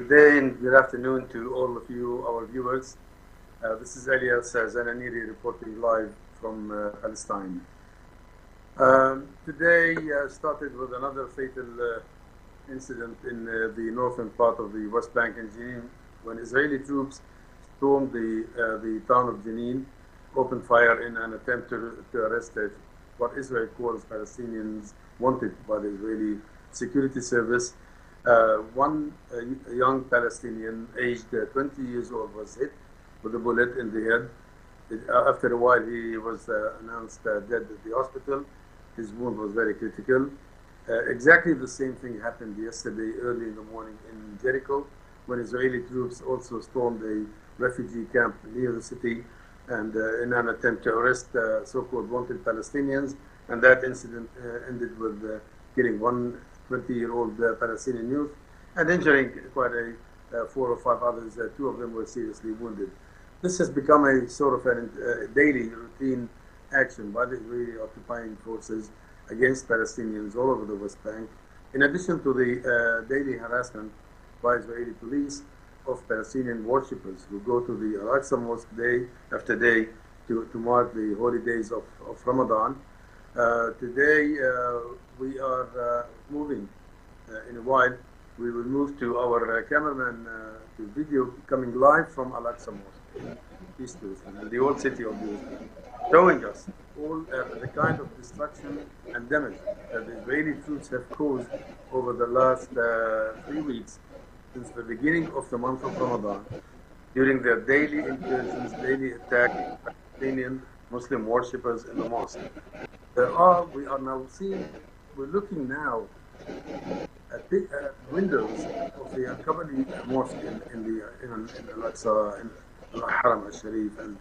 Good day and good afternoon to all of you, our viewers. This is Elias Zananiri reporting live from Palestine. Today started with another fatal incident in the northern part of the West Bank in Jenin, when Israeli troops stormed the town of Jenin, opened fire in an attempt to arrest what Israel calls Palestinians wanted by the Israeli security service. One young Palestinian aged 20 years old was hit with a bullet in the head. After a while he was announced dead at the hospital. His wound was very critical. Exactly the same thing happened yesterday early in the morning in Jericho, when Israeli troops also stormed a refugee camp near the city and in an attempt to arrest so-called wanted Palestinians. And that incident ended with killing one 20-year-old Palestinian youth and injuring quite 4 or 5 others. 2 of them were seriously wounded. This has become a sort of a daily routine action by the Israeli occupying forces against Palestinians all over the West Bank, in addition to the daily harassment by Israeli police of Palestinian worshippers who go to the Aqsa mosque day after day to mark the holy days of Ramadan. Today we are moving. In a while we will move to our cameraman to video coming live from Aqsa mosque, East Jerusalem, the old city of Jerusalem, showing us all the kind of destruction and damage that the Israeli troops have caused over the last 3 weeks since the beginning of the month of Ramadan, during their daily incursions, daily attack on Palestinian Muslim worshippers in the mosque. We're looking now at the windows of the Al-Kabali mosque in Al-Aqsa, in Al-Haram al-Sharif, and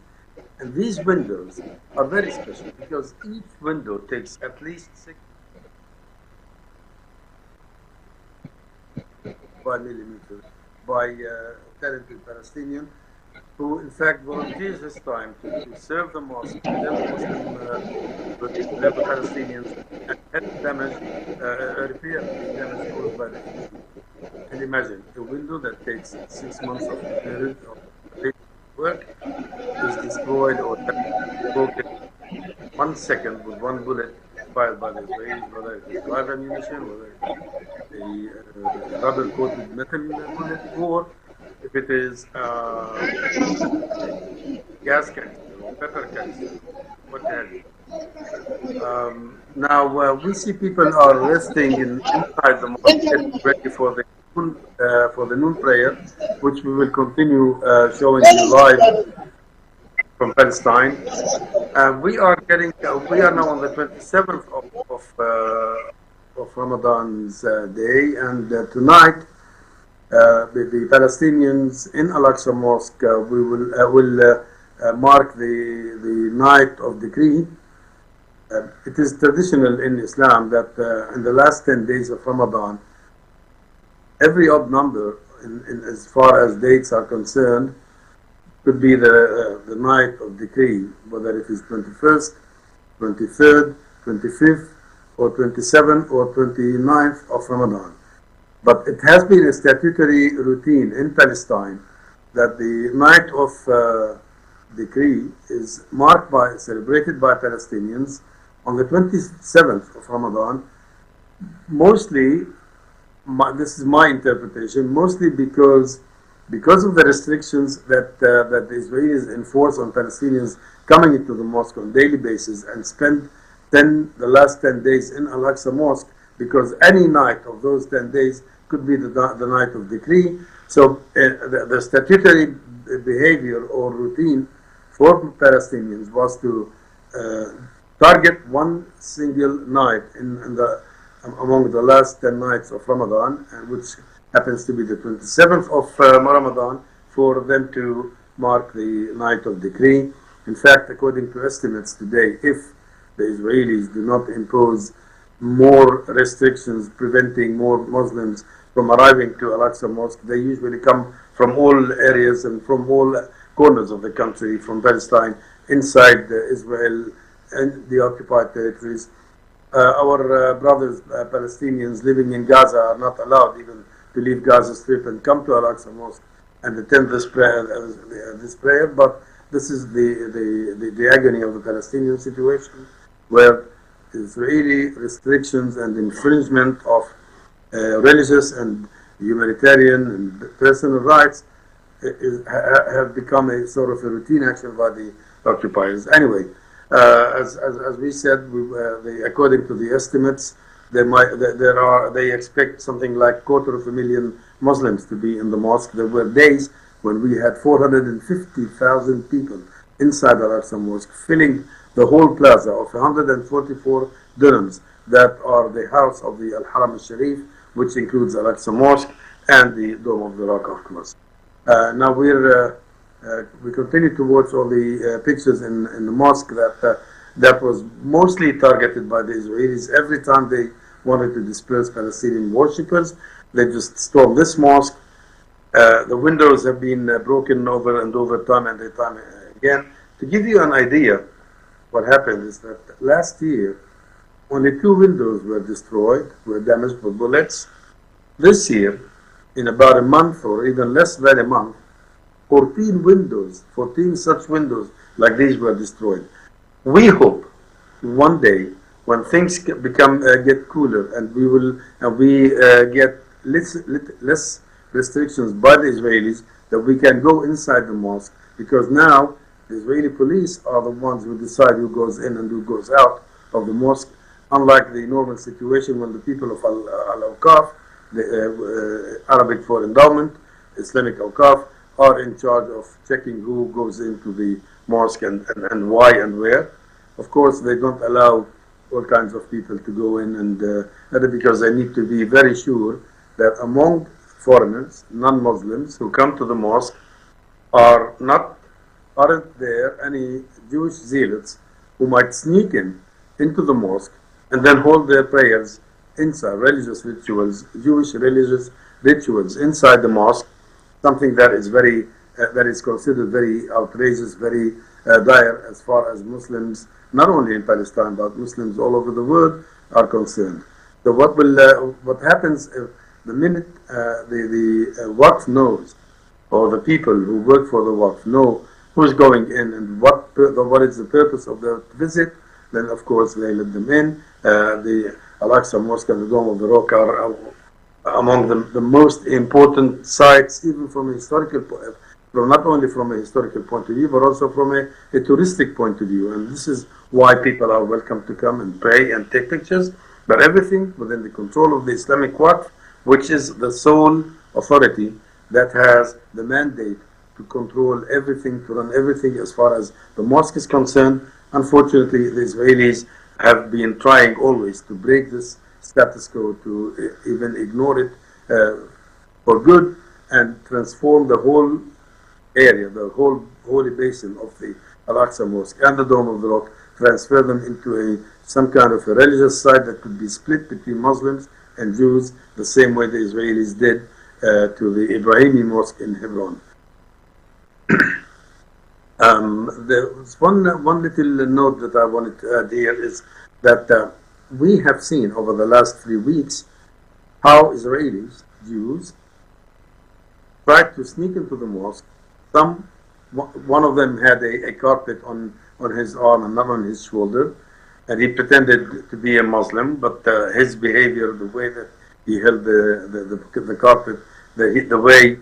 these windows are very special because each window takes at least 6.5 millimeters by talented Palestinian, who in fact volunteers his time to serve the mosque, the Palestinians, and help damage, repair the damage caused by the issue. And imagine a window that takes 6 months of work is destroyed or broken 1 second with 1 bullet fired by the Israelis, whether it is live ammunition, whether it is a rubber-coated metal bullet, or if it is gas canister or pepper canister, what have you. Now we see people are resting inside the mosque, getting ready for the noon prayer, which we will continue showing you live from Palestine. We are now on the 27th of Ramadan's day, and tonight the Palestinians in Al-Aqsa Mosque we will mark the night of decree. It is traditional in Islam that in the last 10 days of Ramadan, every odd number in as far as dates are concerned could be the night of decree, whether it is 21st, 23rd, 25th, or 27th or 29th of Ramadan. But it has been a statutory routine in Palestine that the night of decree is celebrated by Palestinians on the 27th of Ramadan, mostly, this is my interpretation, mostly because of the restrictions that the Israelis enforce on Palestinians coming into the mosque on a daily basis and spend the last 10 days in Al-Aqsa Mosque, because any night of those 10 days could be the night of decree. So the statutory behavior or routine for Palestinians was to target one single night among the last 10 nights of Ramadan, and which happens to be the 27th of Ramadan, for them to mark the night of decree. In fact, according to estimates today, if the Israelis do not impose more restrictions preventing more Muslims from arriving to Al-Aqsa Mosque, they usually come from all areas and from all corners of the country, from Palestine, inside Israel and the occupied territories. Our brothers, Palestinians living in Gaza, are not allowed even to leave Gaza Strip and come to Al-Aqsa Mosque and attend this prayer, but this is the agony of the Palestinian situation, where Israeli restrictions and infringement of religious and humanitarian and personal rights have become a sort of a routine action by the occupiers. Anyway, as we said, according to the estimates, they expect something like 250,000 Muslims to be in the mosque. There were days when we had 450,000 people inside Al-Aqsa Mosque, filling the whole plaza of 144 dirhams that are the house of the Al-Haram al-Sharif, which includes Al-Aqsa Mosque and the Dome of the Rock, of course. Now we continue to watch all the pictures in the mosque that was mostly targeted by the Israelis. Every time they wanted to disperse Palestinian worshippers, they just stormed this mosque. The windows have been broken over and over, time and time again. To give you an idea, what happened is that last year, only 2 windows were destroyed, were damaged by bullets. This year, in about a month or even less than a month, 14 such windows like these were destroyed. We hope one day, when things get cooler and we get less restrictions by the Israelis, that we can go inside the mosque, because now the Israeli police are the ones who decide who goes in and who goes out of the mosque, unlike the normal situation when the people of Al-Awqaf, the Arabic for Endowment, Islamic Awqaf, are in charge of checking who goes into the mosque and why and where. Of course, they don't allow all kinds of people to go in, and because they need to be very sure that among foreigners, non-Muslims who come to the mosque, aren't there any Jewish zealots who might sneak into the mosque and then hold their prayers inside, religious rituals, Jewish religious rituals inside the mosque, something that is considered very outrageous, very dire as far as Muslims, not only in Palestine, but Muslims all over the world are concerned. So what happens if the minute the Waqf knows, or the people who work for the Waqf know who's going in and what is the purpose of their visit, then of course they let them in. The Al-Aqsa Mosque and the Dome of the Rock are among the most important sites, even from a historical not only from a historical point of view, but also from a touristic point of view. And this is why people are welcome to come and pray and take pictures, but everything within the control of the Islamic Waqf, which is the sole authority that has the mandate to control everything, to run everything as far as the mosque is concerned. Unfortunately, the Israelis have been trying always to break this status quo, to even ignore it for good, and transform the whole area, the whole holy basin of the Al-Aqsa Mosque and the Dome of the Rock, transfer them into some kind of a religious site that could be split between Muslims and Jews, the same way the Israelis did to the Ibrahimi Mosque in Hebron. There's one little note that I wanted to add here is that we have seen over the last 3 weeks how Israelis, Jews, tried to sneak into the mosque. One of them had a carpet on his arm and not on his shoulder, and he pretended to be a Muslim, but his behavior, the way that he held the carpet, the way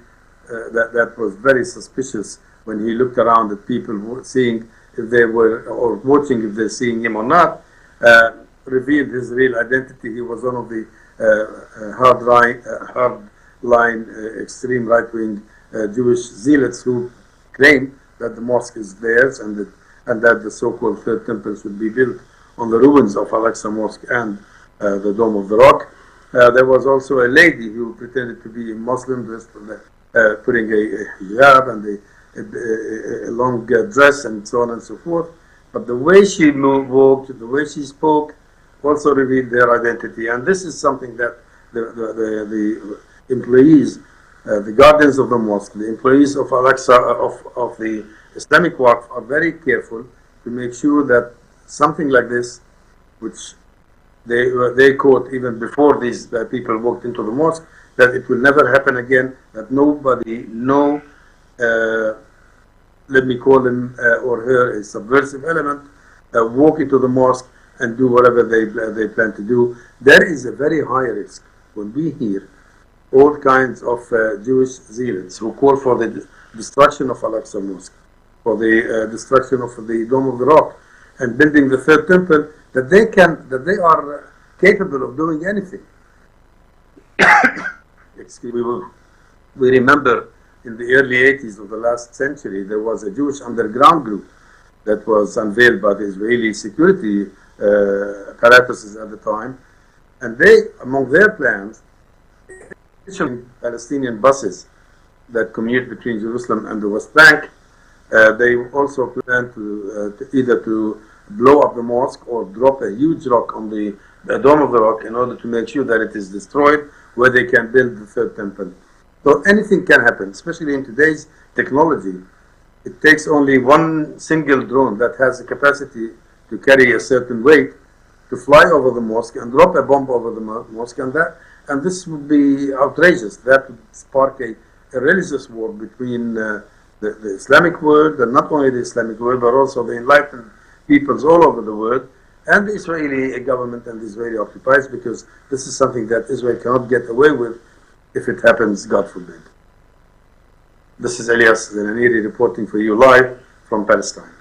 that was very suspicious when he looked around at people, seeing if they were, or watching if they're seeing him or not, revealed his real identity. He was one of the hardline, extreme right-wing Jewish zealots who claim that the mosque is theirs and that the so-called Third Temple should be built on the ruins of Al-Aqsa Mosque and the Dome of the Rock. There was also a lady who pretended to be a Muslim, dressed putting a hijab and a long dress and so on and so forth. But the way she walked, the way she spoke, also revealed their identity. And this is something that the employees, the guardians of the mosque, the employees of Al-Aqsa, of the Islamic Waqf, are very careful to make sure that something like this, which they caught even before these people walked into the mosque, that it will never happen again, that nobody, no, let me call him or her a subversive element, walk into the mosque and do whatever they plan to do. There is a very high risk when we hear all kinds of Jewish zealots who call for the destruction of Al-Aqsa Mosque, for the destruction of the Dome of the Rock, and building the third temple, that they are capable of doing anything. Excuse me. We remember in the early 80s of the last century, there was a Jewish underground group that was unveiled by the Israeli security apparatuses at the time, and they, among their plans, Palestinian buses that commute between Jerusalem and the West Bank. They also plan to either to blow up the mosque or drop a huge rock on the Dome of the Rock in order to make sure that it is destroyed, where they can build the third temple. So anything can happen, especially in today's technology. It takes only one single drone that has the capacity to carry a certain weight to fly over the mosque and drop a bomb over the mosque, and this would be outrageous. That would spark a religious war between the Islamic world, and not only the Islamic world, but also the enlightened peoples all over the world, and the Israeli government and the Israeli occupiers, because this is something that Israel cannot get away with if it happens, God forbid. This is Elias Zananiri reporting for you live from Palestine.